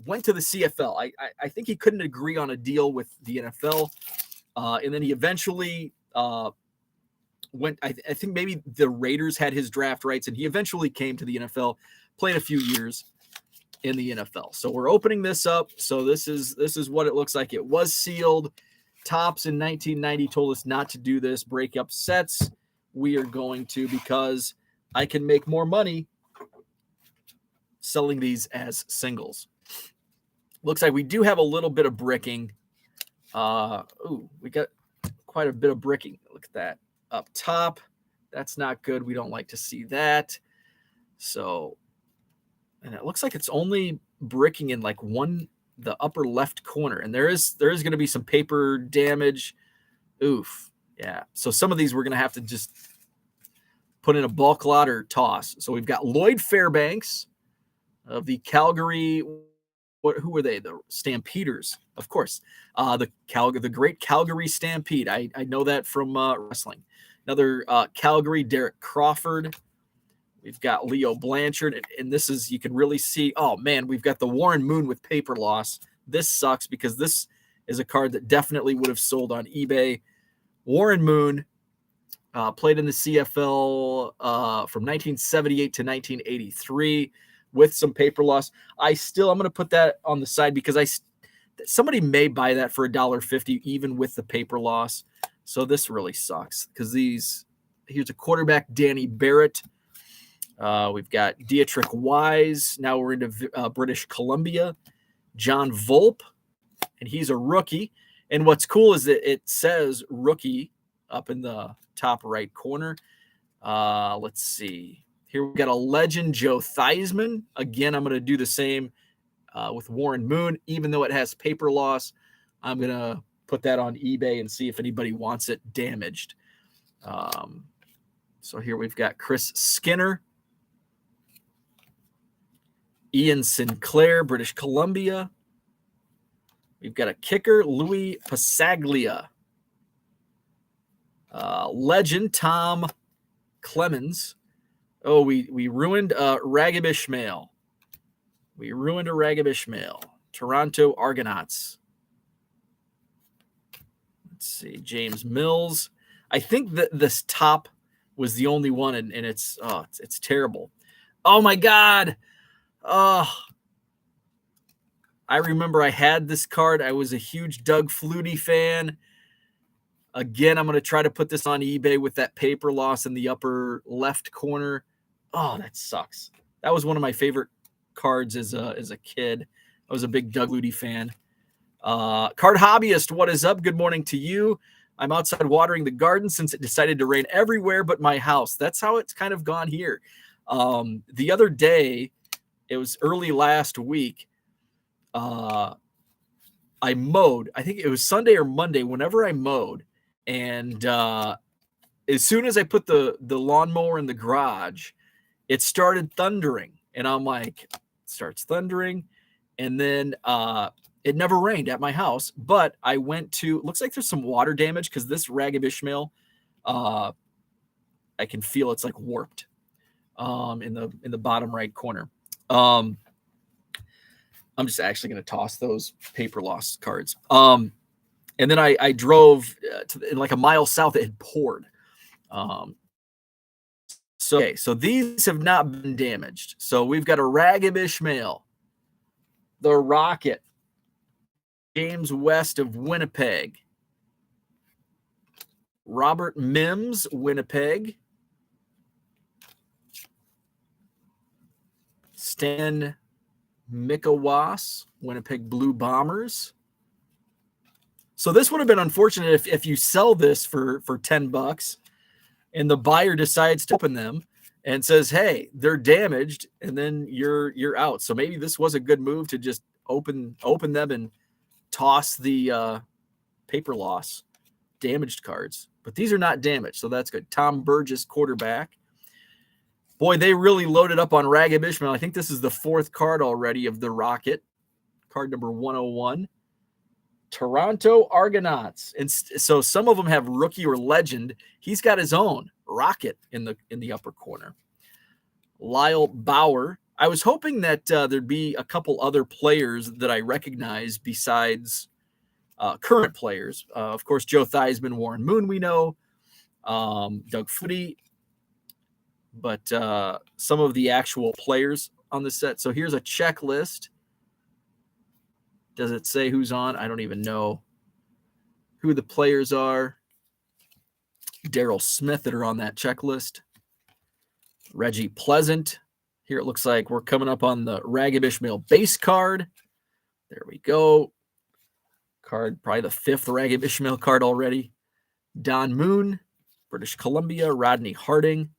went to the CFL. I think he couldn't agree on a deal with the NFL. And then he eventually went, I think maybe the Raiders had his draft rights, and he eventually came to the NFL, played a few years in the NFL. So we're opening this up. So this is what it looks like. It was sealed. Tops in 1990 told us not to do this. Break up sets. We are going to, because I can make more money selling these as singles. Looks like we do have a little bit of bricking. We got quite a bit of bricking. Look at that up top. That's not good. We don't like to see that. So, and it looks like it's only bricking in like the upper left corner, and there is going to be some paper damage. Oof. Yeah. So some of these we're going to have to just put in a bulk lot or toss. So we've got Lloyd Fairbanks of the Calgary. Who were they? The Stampeders, of course. The great Calgary Stampede. I know that from wrestling. Another Calgary, Derek Crawford. We've got Leo Blanchard, and this is, you can really see, oh man, we've got the Warren Moon with paper loss. This sucks because this is a card that definitely would have sold on eBay. Warren Moon played in the CFL from 1978 to 1983 with some paper loss. I'm going to put that on the side because somebody may buy that for $1.50 even with the paper loss. So this really sucks because here's a quarterback, Danny Barrett. We've got Dietrich Wise. Now we're into British Columbia. John Volpe, and he's a rookie. And what's cool is that it says rookie up in the top right corner. Let's see. Here we got a legend, Joe Theismann. Again, I'm going to do the same with Warren Moon. Even though it has paper loss, I'm going to put that on eBay and see if anybody wants it damaged. So here we've got Chris Skinner. Ian Sinclair, British Columbia. We've got a kicker, Louis Passaglia. Legend, Tom Clemens. Oh, we ruined Raghib Ismail. We ruined a Raghib Ismail. Toronto Argonauts. Let's see, James Mills. I think that this top was the only one, and it's terrible. Oh my God. Oh, I remember I had this card. I was a huge Doug Flutie fan. Again, I'm going to try to put this on eBay with that paper loss in the upper left corner. Oh, that sucks. That was one of my favorite cards as a kid. I was a big Doug Flutie fan. Card Hobbyist, what is up? Good morning to you. I'm outside watering the garden since it decided to rain everywhere but my house. That's how it's kind of gone here. The other day, it was early last week. I mowed. I think it was Sunday or Monday. Whenever I mowed, and as soon as I put the lawnmower in the garage, it started thundering, and I'm like, it starts thundering, and then it never rained at my house. But I went to. Looks like there's some water damage because this Raghib Ismail, I can feel it's like warped in the bottom right corner. I'm just actually going to toss those paper loss cards. And then I drove in like a mile south. It had poured. So these have not been damaged. So we've got a Raghib Ismail, the Rocket, James West of Winnipeg, Robert Mims, Winnipeg, Stan Mikawas, Winnipeg Blue Bombers. So this would have been unfortunate if you sell this for $10 and the buyer decides to open them and says, hey, they're damaged, and then you're out. So maybe this was a good move to just open them and toss the paper loss damaged cards. But these are not damaged, so that's good. Tom Burgess, quarterback. Boy, they really loaded up on Raghib Ismail. I think this is the fourth card already of the Rocket. Card number 101. Toronto Argonauts. And so some of them have rookie or legend. He's got his own Rocket in the upper corner. Lyle Bauer. I was hoping that there'd be a couple other players that I recognize besides current players. Of course, Joe Theismann, Warren Moon, we know. Doug Flutie. But some of the actual players on the set. So here's a checklist. Does it say who's on? I don't even know who the players are. Daryl Smith that are on that checklist. Reggie Pleasant. Here it looks like we're coming up on the Raghib Ismail base card. There we go. Card, probably the fifth Raghib Ismail card already. Don Moon, British Columbia. Rodney Harding.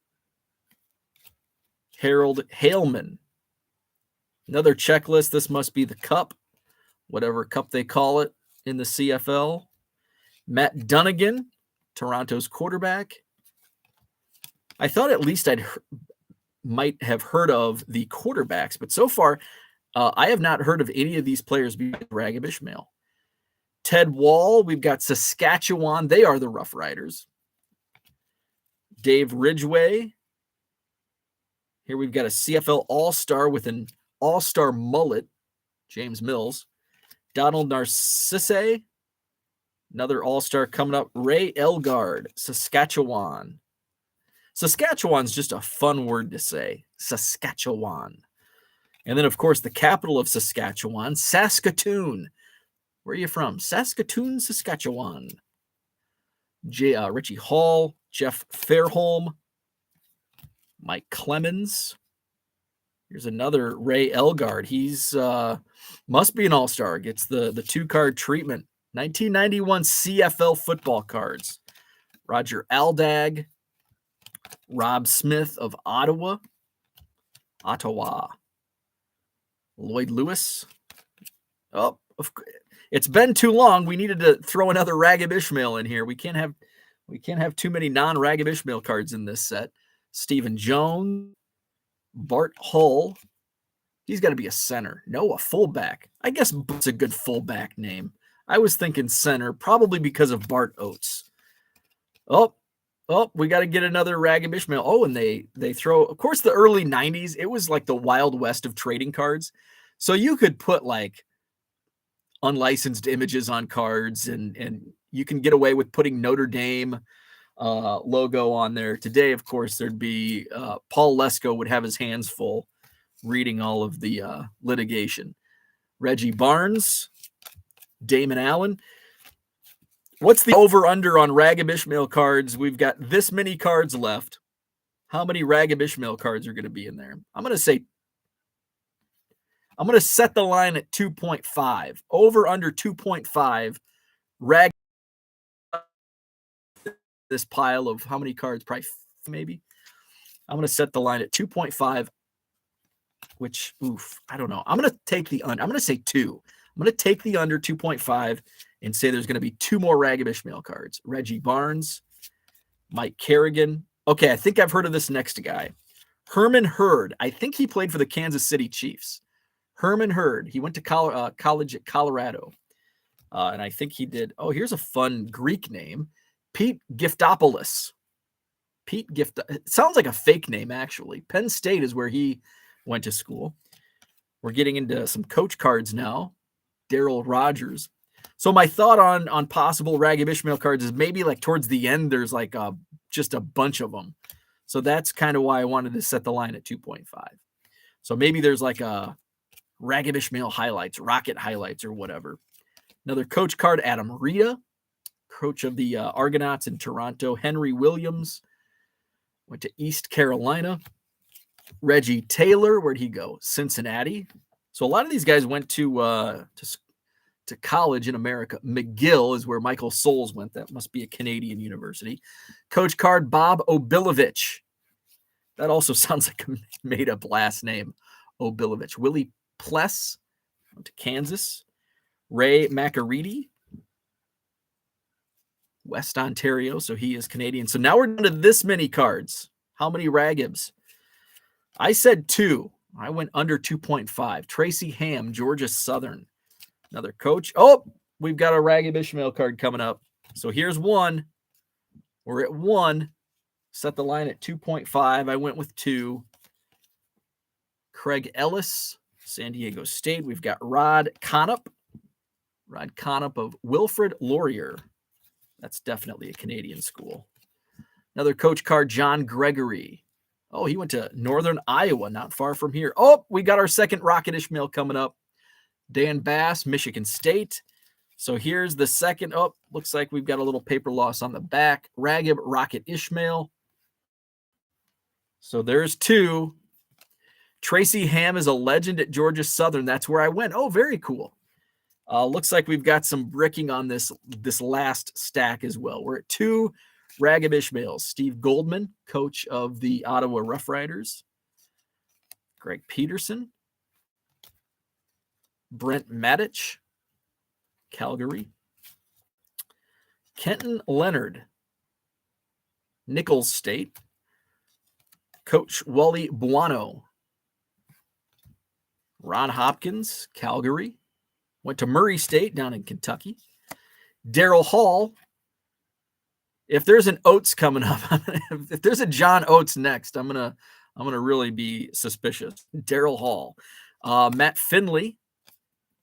Harold Haleman. Another checklist. This must be the cup, whatever cup they call it in the CFL. Matt Dunnigan, Toronto's quarterback. I thought at least might have heard of the quarterbacks, but so far I have not heard of any of these players besides Raghib Ismail. Ted Wall, we've got Saskatchewan. They are the Rough Riders. Dave Ridgway. Here we've got a CFL All-Star with an All-Star mullet, James Mills. Donald Narcisse, another All-Star coming up. Ray Elgard, Saskatchewan. Saskatchewan's just a fun word to say, Saskatchewan. And then, of course, the capital of Saskatchewan, Saskatoon. Where are you from? Saskatoon, Saskatchewan. Richie Hall, Jeff Fairholm, Mike Clemens. Here's another Ray Elgard. He's must be an all-star. Gets the two-card treatment. 1991 CFL football cards. Roger Aldag. Rob Smith of Ottawa. Lloyd Lewis. Oh, it's been too long. We needed to throw another Raghib Ismail in here. We can't have too many non-Raghib Ismail cards in this set. Stephen Jones, Bart Hull. He's got to be a center. No, a fullback. I guess Bart's a good fullback name. I was thinking center, probably because of Bart Oates. Oh, we got to get another Raghib Ismail. Oh, and they throw, of course, the early 90s, it was like the Wild West of trading cards. So you could put like unlicensed images on cards, and you can get away with putting Notre Dame logo on there. Today, of course, there'd be Paul Lesko would have his hands full reading all of the litigation. Reggie Barnes, Damon Allen. What's the over-under on Raghib Ismail cards? We've got this many cards left. How many Raghib Ismail cards are going to be in there? I'm going to set the line at 2.5. Over under 2.5. Raghib, this pile of how many cards? Probably maybe. I'm going to set the line at 2.5, which, I don't know. I'm going to take the under. I'm going to say 2. I'm going to take the under 2.5 and say there's going to be 2 more Raghib Ismail cards. Reggie Barnes, Mike Kerrigan. Okay, I think I've heard of this next guy. Herman Hurd. I think he played for the Kansas City Chiefs. Herman Hurd. He went to college at Colorado. And I think he did. Oh, here's a fun Greek name. Pete Giftopoulos. It sounds like a fake name, actually. Penn State is where he went to school. We're getting into some coach cards now. Daryl Rogers. So my thought on possible Raghib Ismail cards is maybe like towards the end, there's like just a bunch of them. So that's kind of why I wanted to set the line at 2.5. So maybe there's like a Raghib Ismail highlights, Rocket highlights, or whatever. Another coach card, Adam Rita, coach of the Argonauts in Toronto. Henry Williams went to East Carolina. Reggie Taylor, where'd he go? Cincinnati. So a lot of these guys went to college in America. McGill is where Michael Souls went. That must be a Canadian university. Coach card, Bob Obilovich. That also sounds like a made-up last name, Obilovich. Willie Pless went to Kansas. Ray McAreedy, West Ontario, so he is Canadian. So now we're down to this many cards. How many Raghibs? I said 2. I went under 2.5. Tracy Ham, Georgia Southern. Another coach. Oh, we've got a Raghib Ismail card coming up. So here's one. We're at 1. Set the line at 2.5. I went with 2. Craig Ellis, San Diego State. We've got Rod Connup. Rod Connup of Wilfrid Laurier. That's definitely a Canadian school. Another coach card, John Gregory. Oh, he went to Northern Iowa, not far from here. Oh, we got our second Rocket Ismail coming up. Dan Bass, Michigan State. So here's the second. Oh, looks like we've got a little paper loss on the back. Raghib Rocket Ismail. So there's 2. Tracy Ham is a legend at Georgia Southern. That's where I went. Oh, very cool. Looks like we've got some bricking on this last stack as well. We're at 2 Raghib Ismails. Steve Goldman, coach of the Ottawa Rough Riders. Greg Peterson. Brent Matic, Calgary. Kenton Leonard, Nichols State. Coach Wally Buono. Ron Hopkins, Calgary. Went to Murray State down in Kentucky. Daryl Hall. If there's an Oates coming up, if there's a John Oates next, I'm gonna really be suspicious. Daryl Hall. Matt Finley.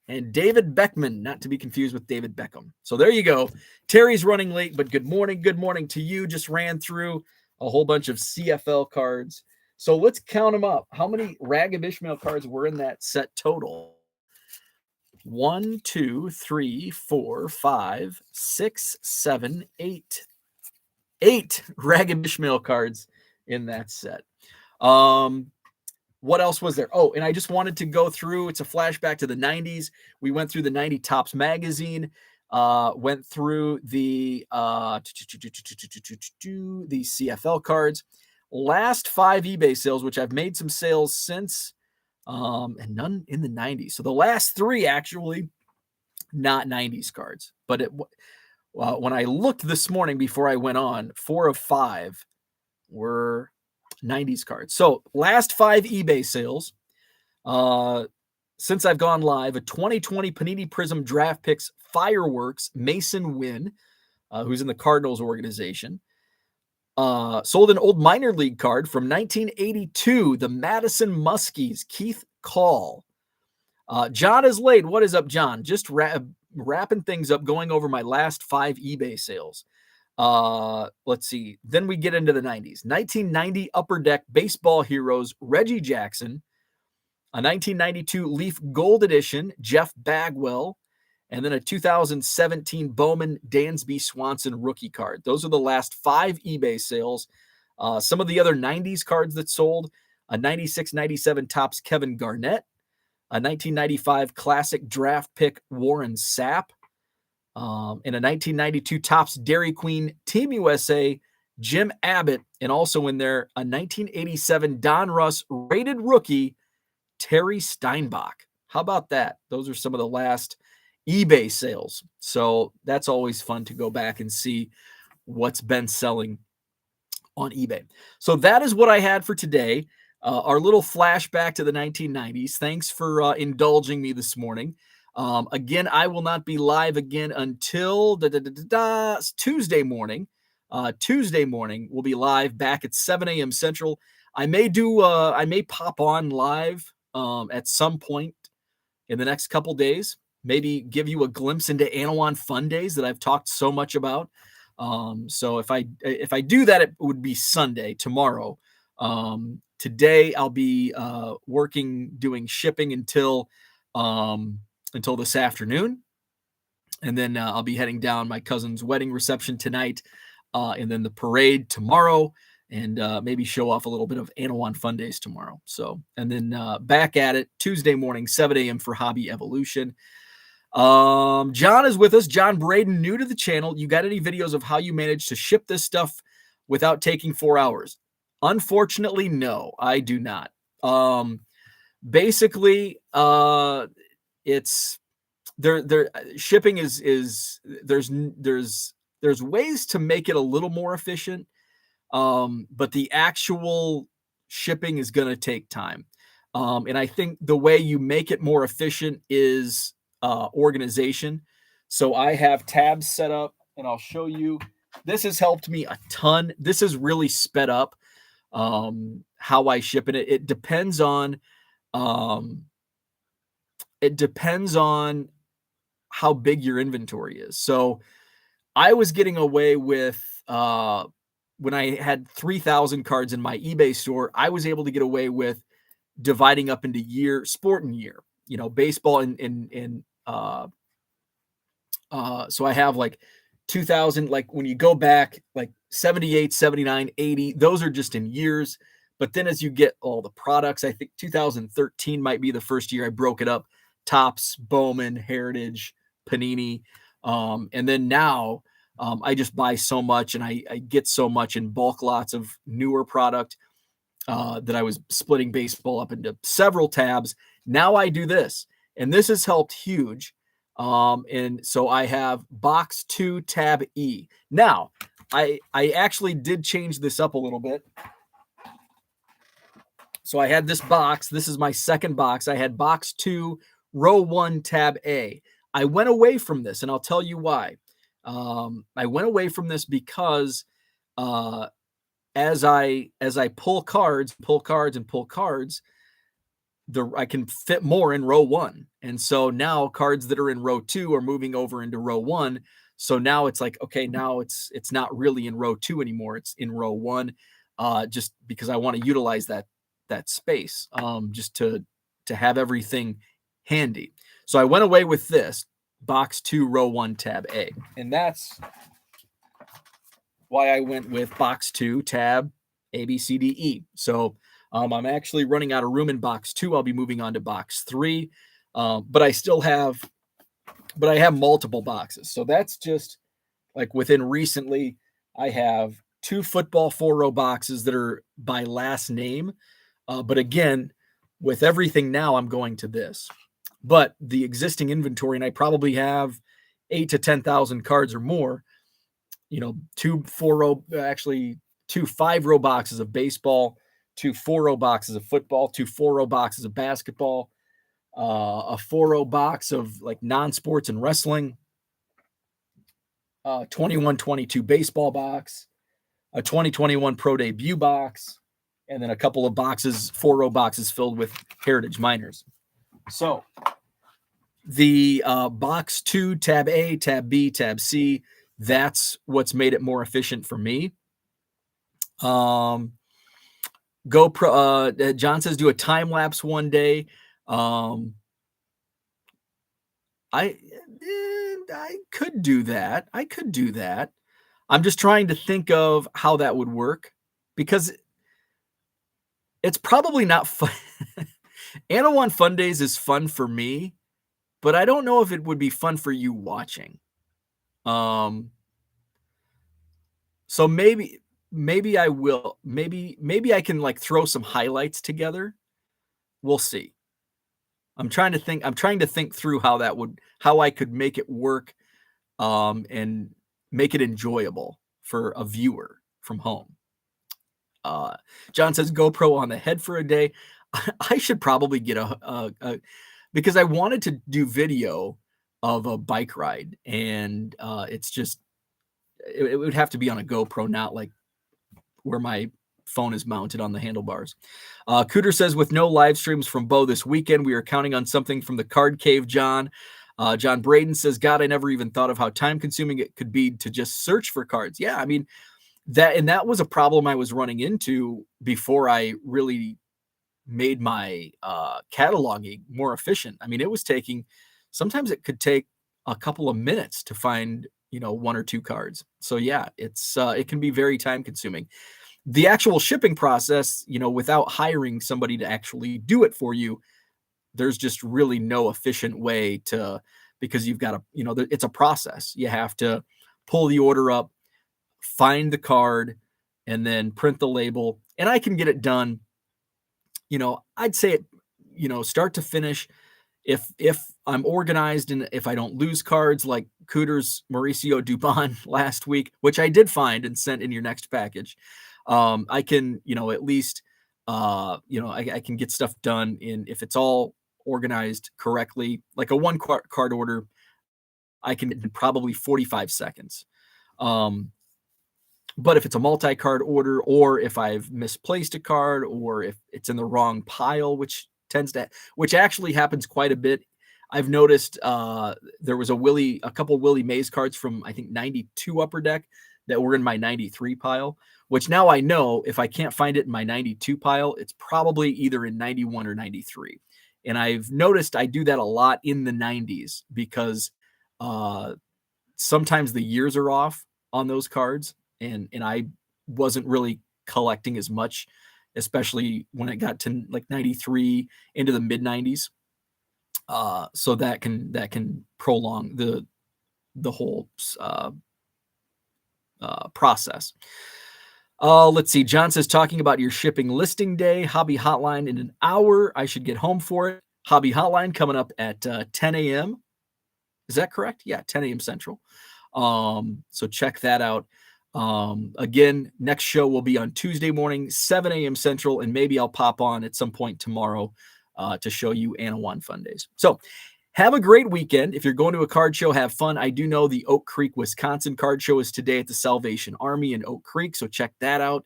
And David Beckman, not to be confused with David Beckham. So there you go. Terry's running late, but good morning. Good morning to you. Just ran through a whole bunch of CFL cards. So let's count them up. How many Raghib Ismail cards were in that set total? 1, 2, 3, 4, 5, 6, 7, 8. 8 Raghib Ismail cards in that set. What else was there? Oh, and I just wanted to go through, it's a flashback to the 90s. We went through the 90 Tops magazine, went through the CFL cards. Last 5 eBay sales, which I've made some sales since, and none in the 90s. So the last 3 actually not 90s cards. But when I looked this morning before I went on, 4 of 5 were 90s cards. So last 5 eBay sales, since I've gone live, a 2020 Panini Prism Draft Picks Fireworks Mason Wynn, who's in the Cardinals organization, sold an old minor league card from 1982, the Madison Muskies, Keith Call. John is late. What is up, John? Just wrapping things up, going over my last 5 eBay sales. Let's see. Then we get into the 90s. 1990 Upper Deck Baseball Heroes, Reggie Jackson. A 1992 Leaf Gold Edition, Jeff Bagwell. And then a 2017 Bowman Dansby Swanson rookie card. Those are the last 5 eBay sales. Some of the other 90s cards that sold, a 96-97 Topps Kevin Garnett, a 1995 Classic Draft Pick Warren Sapp, in a 1992 Topps Dairy Queen Team USA, Jim Abbott, and also in there, a 1987 Don Russ rated rookie, Terry Steinbach. How about that? Those are some of the last eBay sales. So that's always fun to go back and see what's been selling on eBay. So that is what I had for today. Our little flashback to the 1990s. Thanks for indulging me this morning. Again, I will not be live again until Tuesday morning. Tuesday morning, we'll be live back at 7 a.m. Central. I may pop on live at some point in the next couple days. Maybe give you a glimpse into Annawan Fun Days that I've talked so much about. So if I do that, it would be Sunday, tomorrow. Today I'll be working doing shipping until this afternoon, and then I'll be heading down my cousin's wedding reception tonight, and then the parade tomorrow, and maybe show off a little bit of Annawan Fun Days tomorrow. So, and then back at it Tuesday morning, 7 a.m. for Hobby Evolution. John is with us. John Braden, new to the channel. You got any videos of how you managed to ship this stuff without taking 4 hours? Unfortunately, no, I do not. Basically, it's there shipping is there's ways to make it a little more efficient, but the actual shipping is going to take time. And I think the way you make it more efficient is organization. So I have tabs set up, and I'll show you. This has helped me a ton. This has really sped up how I ship it. It depends on how big your inventory is. So I was getting away with when I had 3,000 cards in my eBay store, I was able to get away with dividing up into year, sport and year, baseball and so I have like 2000, like when you go back, like 78, 79, 80, those are just in years. But then as you get all the products, I think 2013 might be the first year I broke it up: Topps, Bowman, Heritage, Panini. And then now I just buy so much, and I get so much in bulk lots of newer product that I was splitting baseball up into several tabs. Now I do this, and this has helped huge. And so I have box 2 tab E. Now I actually did change this up a little bit. So I had this box. This is my second box. I had box 2 row 1 tab A. I went away from this, and I'll tell you why. I went away from this because as I pull cards, I can fit more in row 1. And so now cards that are in row 2 are moving over into row 1. So now it's like, okay, now it's not really in row 2 anymore. It's in row 1, just because I want to utilize that space, just to have everything handy. So I went away with this box 2 row 1 tab A, and that's why I went with box 2 tab A, B, C, D, E. So I'm actually running out of room in box 2. I'll be moving on to box 3, but I have multiple boxes. So that's just like within recently, I have 2 football 4-row boxes that are by last name. But again, with everything now, I'm going to this. But the existing inventory, and I probably have 8 to 10,000 cards or more, 2 4-row, actually 2 5-row boxes of baseball, 2 4-row boxes of football, 2 4-row boxes of basketball, a 4-row box of like non-sports and wrestling, 21-22 baseball box, a 2021 pro debut box, and then a couple of boxes, 4-row boxes filled with heritage minors. So the box 2 tab A, tab B, tab C, that's what's made it more efficient for me. GoPro, John says do a time lapse one day. I could do that. I'm just trying to think of how that would work, because it's probably not fun. Annawan Fun Days is fun for me, but I don't know if it would be fun for you watching. So maybe I will. Maybe I can like throw some highlights together. We'll see. I'm trying to think through how I could make it work, and make it enjoyable for a viewer from home. John says GoPro on the head for a day. I should probably get a because I wanted to do video of a bike ride, and it's just it would have to be on a GoPro, not like where my phone is mounted on the handlebars. Cooter says, with no live streams from Bo this weekend, we are counting on something from the card cave, John. John Braden says, God, I never even thought of how time consuming it could be to just search for cards. Yeah, I mean, that was a problem I was running into before I really made my cataloging more efficient. I mean, sometimes it could take a couple of minutes to find, one or two cards. So yeah, it can be very time consuming. The actual shipping process, without hiring somebody to actually do it for you, there's just really no efficient way because you've got to, it's a process. You have to pull the order up, find the card, and then print the label. And I can get it done, I'd say it, start to finish. If I'm organized and if I don't lose cards like Cooter's Mauricio Dubon last week, which I did find and sent in your next package, I can, at least, I can get stuff done if it's all organized correctly, like a one card order, I can in probably 45 seconds. But if it's a multi-card order, or if I've misplaced a card, or if it's in the wrong pile, which actually happens quite a bit. I've noticed there was a couple Willie Mays cards from, I think, 92 Upper Deck that were in my 93 pile, which now I know if I can't find it in my 92 pile, it's probably either in 91 or 93. And I've noticed I do that a lot in the 90s because sometimes the years are off on those cards, and I wasn't really collecting as much, especially when it got to like 93 into the mid 90s. So that can prolong the whole process. Let's see. John says, talking about your shipping listing day, Hobby Hotline in an hour. I should get home for it. Hobby Hotline coming up at 10 a.m. Is that correct? Yeah, 10 a.m. Central. So check that out. Again, next show will be on Tuesday morning, 7 a.m. Central, and maybe I'll pop on at some point tomorrow to show you Annawan Fun Days. So have a great weekend. If you're going to a card show, have fun. I do know the Oak Creek, Wisconsin card show is today at the Salvation Army in Oak Creek, so check that out.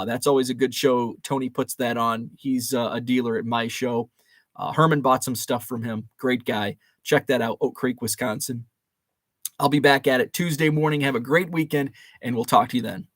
That's always a good show. Tony puts that on. He's a dealer at my show. Herman bought some stuff from him. Great guy. Check that out, Oak Creek, Wisconsin. I'll be back at it Tuesday morning. Have a great weekend, and we'll talk to you then.